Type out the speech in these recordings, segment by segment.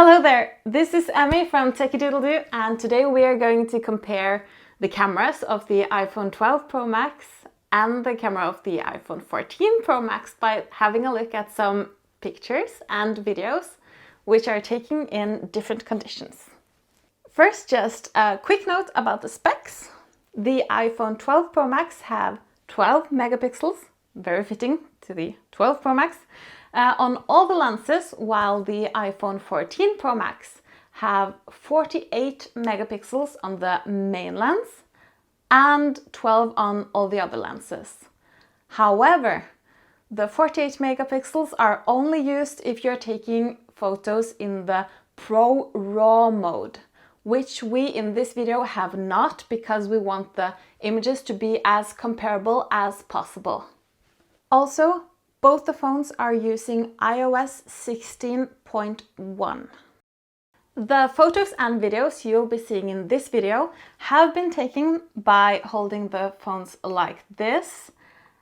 Hello there, this is Emmy from Techie and today we are going to compare the cameras of the iPhone 12 Pro Max and the camera of the iPhone 14 Pro Max by having a look at some pictures and videos which are taken in different conditions. First, just a quick note about the specs. The iPhone 12 Pro Max have 12 megapixels, very fitting to the 12 Pro Max, on all the lenses, while the iPhone 14 Pro Max have 48 megapixels on the main lens and 12 on all the other lenses. However, the 48 megapixels are only used if you're taking photos in the Pro RAW mode, which we in this video have not, because we want the images to be as comparable as possible. Also, both the phones are using iOS 16.1. The photos and videos you'll be seeing in this video have been taken by holding the phones like this.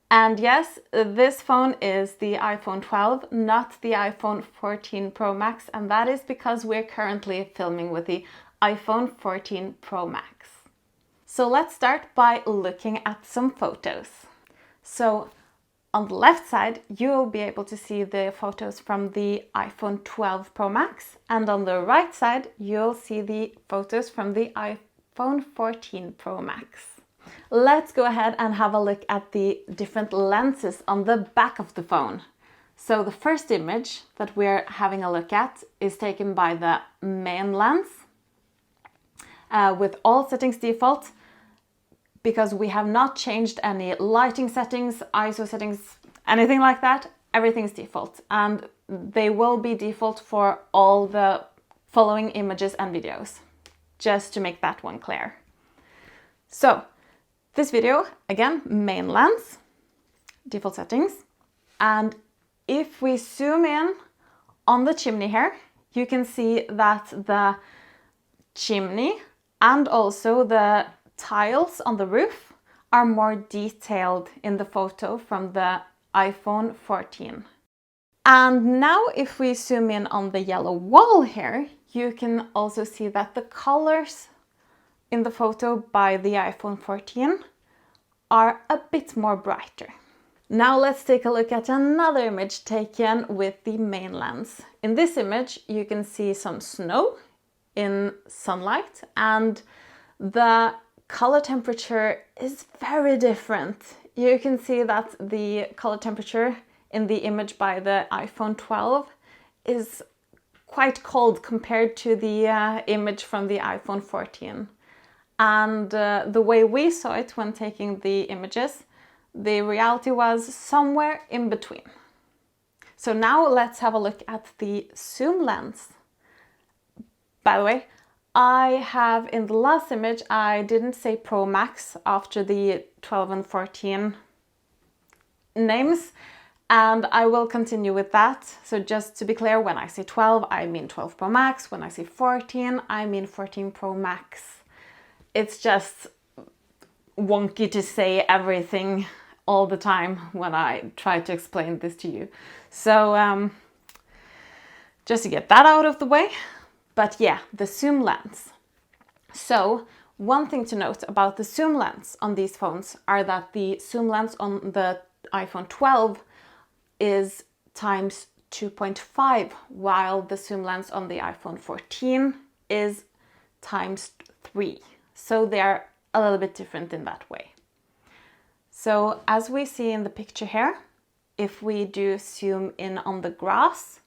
And yes, this phone is the iPhone 12, not the iPhone 14 Pro Max, and that is because we're currently filming with the iPhone 14 Pro Max. So let's start by looking at some photos. So on the left side, you will be able to see the photos from the iPhone 12 Pro Max, and on the right side, you'll see the photos from the iPhone 14 Pro Max. Let's go ahead and have a look at the different lenses on the back of the phone. So the first image that we're having a look at is taken by the main lens with all settings default, because we have not changed any lighting settings, ISO settings, anything like that. Everything's default, and they will be default for all the following images and videos, just to make that one clear. So this video, again, main lens, default settings, and if we zoom in on the chimney here, you can see that the chimney and also the tiles on the roof are more detailed in the photo from the iPhone 14. And now if we zoom in on the yellow wall here, you can also see that the colors in the photo by the iPhone 14 are a bit more brighter. Now let's take a look at another image taken with the main lens. In this image, you can see some snow in sunlight, and the color temperature is very different. You can see that the color temperature in the image by the iPhone 12 is quite cold compared to the image from the iPhone 14. And the way we saw it when taking the images, the reality was somewhere in between. So now let's have a look at the zoom lens. By the way, I have in the last image, I didn't say Pro Max after the 12 and 14 names, and I will continue with that. So just to be clear, when I say 12, I mean 12 Pro Max. When I say 14, I mean 14 Pro Max. It's just wonky to say everything all the time when I try to explain this to you. So just to get that out of the way. But yeah, the zoom lens. So one thing to note about the zoom lens on these phones are that the zoom lens on the iPhone 12 is times 2.5, while the zoom lens on the iPhone 14 is times 3. So they're a little bit different in that way. So as we see in the picture here, if we do zoom in on the grass,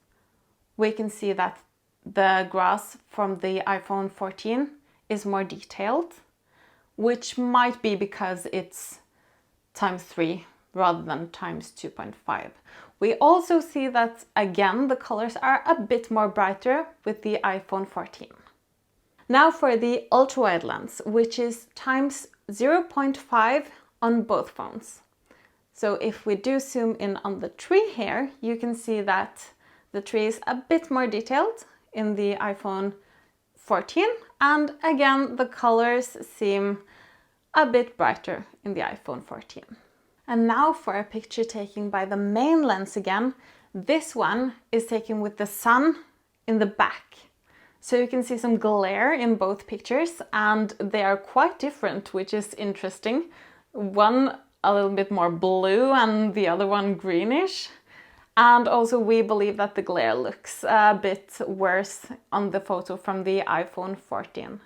we can see that the grass from the iPhone 14 is more detailed, which might be because it's times 3 rather than times 2.5. We also see that, again, the colors are a bit more brighter with the iPhone 14. Now for the ultra-wide lens, which is times 0.5 on both phones. So if we do zoom in on the tree here, you can see that the tree is a bit more detailed in the iPhone 14, and again the colors seem a bit brighter in the iPhone 14. And now for a picture taken by the main lens again. This one is taken with the sun in the back. So you can see some glare in both pictures, and they are quite different, which is interesting. One a little bit more blue and the other one greenish. And also we believe that the glare looks a bit worse on the photo from the iPhone 14.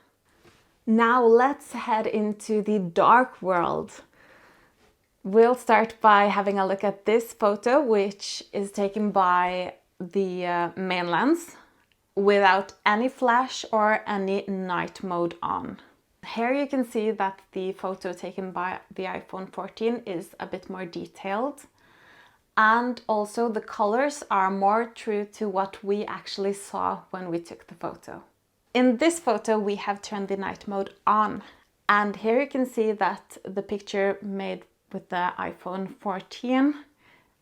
Now let's head into the dark world. We'll start by having a look at this photo, which is taken by the main lens without any flash or any night mode on. Here you can see that the photo taken by the iPhone 14 is a bit more detailed, and also the colors are more true to what we actually saw when we took the photo. In this photo we have turned the night mode on, and here you can see that the picture made with the iPhone 14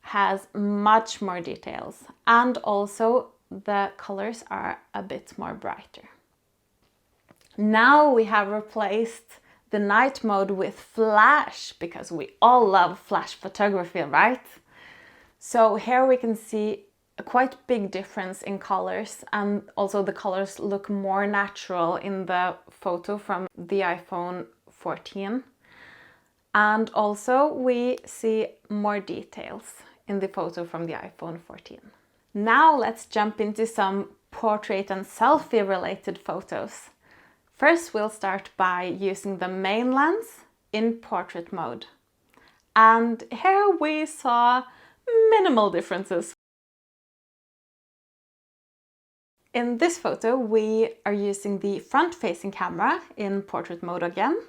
has much more details, and also the colors are a bit more brighter. Now we have replaced the night mode with flash, because we all love flash photography, right? So here we can see a quite big difference in colors, and also the colors look more natural in the photo from the iPhone 14. And also we see more details in the photo from the iPhone 14. Now let's jump into some portrait and selfie related photos. First we'll start by using the main lens in portrait mode. And here we saw minimal differences. In this photo we are using the front-facing camera in portrait mode again.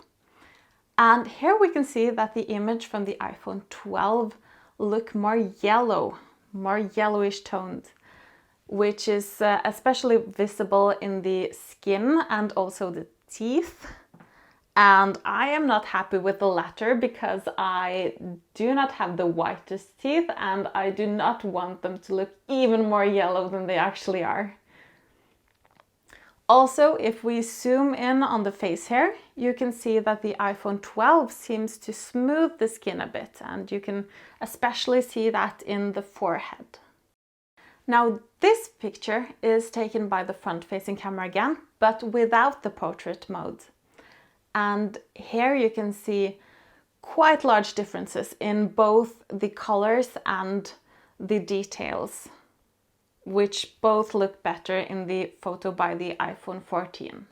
And here we can see that the image from the iPhone 12 look more yellow, more yellowish toned, which is especially visible in the skin and also the teeth. And I am not happy with the latter because I do not have the whitest teeth, and I do not want them to look even more yellow than they actually are. Also, if we zoom in on the face here, you can see that the iPhone 12 seems to smooth the skin a bit, and you can especially see that in the forehead. Now this picture is taken by the front-facing camera again, but without the portrait mode. And here you can see quite large differences in both the colors and the details, which both look better in the photo by the iPhone 14.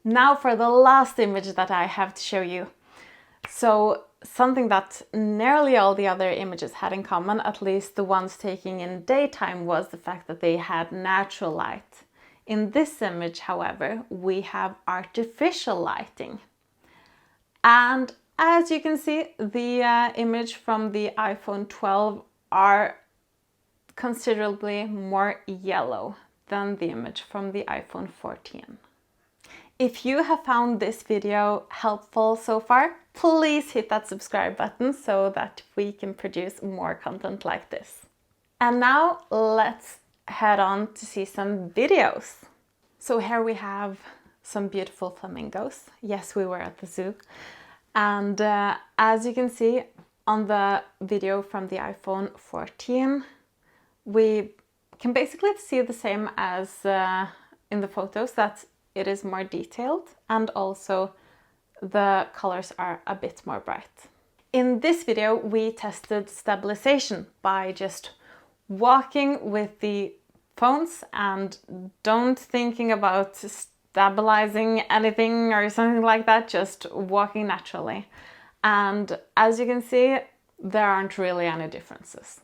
Now for the last image that I have to show you. So something that nearly all the other images had in common, at least the ones taken in daytime, was the fact that they had natural light. In this image, however, we have artificial lighting. And as you can see, the image from the iPhone 12 are considerably more yellow than the image from the iPhone 14. If you have found this video helpful so far, please hit that subscribe button so that we can produce more content like this. And now let's head on to see some videos. So here we have some beautiful flamingos. Yes, we were at the zoo. And as you can see on the video from the iPhone 14, we can basically see the same as in the photos, that it is more detailed, and also the colors are a bit more bright. In this video we tested stabilization by just walking with the phones and don't thinking about stabilizing anything or something like that, just walking naturally. And as you can see, there aren't really any differences.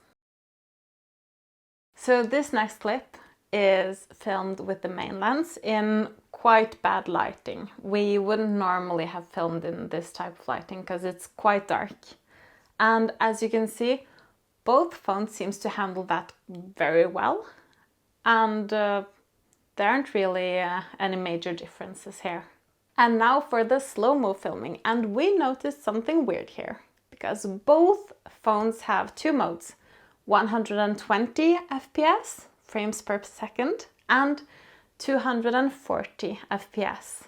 So this next clip is filmed with the main lens in quite bad lighting. We wouldn't normally have filmed in this type of lighting because it's quite dark. And as you can see, both phones seems to handle that very well. And there aren't really any major differences here. And now for the slow-mo filming. And we noticed something weird here, because both phones have two modes. 120 FPS, frames per second, and 240 FPS.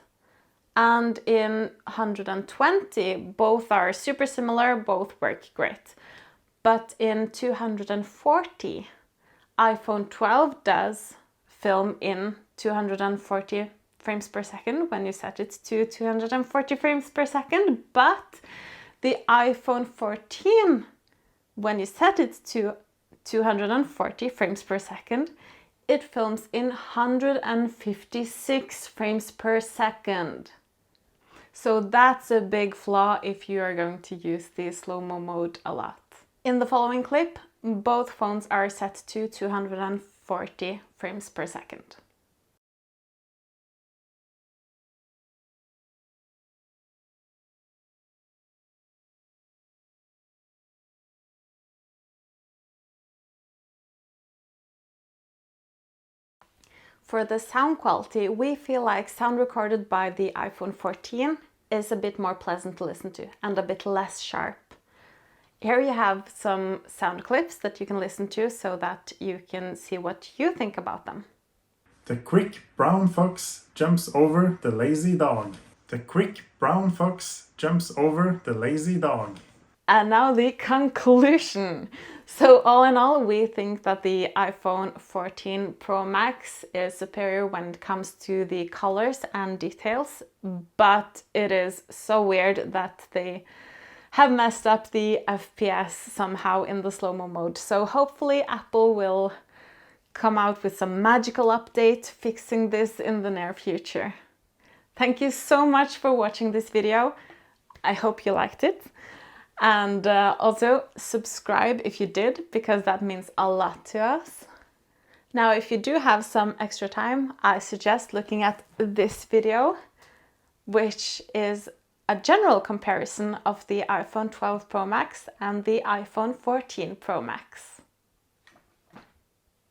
And in 120, both are super similar, both work great. But in 240, iPhone 12 does film in 240 frames per second when you set it to 240 frames per second, but the iPhone 14, when you set it to 240 frames per second, it films in 156 frames per second. So that's a big flaw if you are going to use the slow-mo mode a lot. In the following clip, both phones are set to 240 frames per second. For the sound quality, we feel like sound recorded by the iPhone 14 is a bit more pleasant to listen to and a bit less sharp. Here you have some sound clips that you can listen to so that you can see what you think about them. The quick brown fox jumps over the lazy dog. The quick brown fox jumps over the lazy dog. And now the conclusion. So all in all, we think that the iPhone 14 Pro Max is superior when it comes to the colors and details, but it is so weird that they have messed up the FPS somehow in the slow-mo mode. So hopefully Apple will come out with some magical update fixing this in the near future. Thank you so much for watching this video. I hope you liked it. And also subscribe if you did, because that means a lot to us. Now, if you do have some extra time, I suggest looking at this video, which is a general comparison of the iPhone 12 Pro Max and the iPhone 14 Pro Max.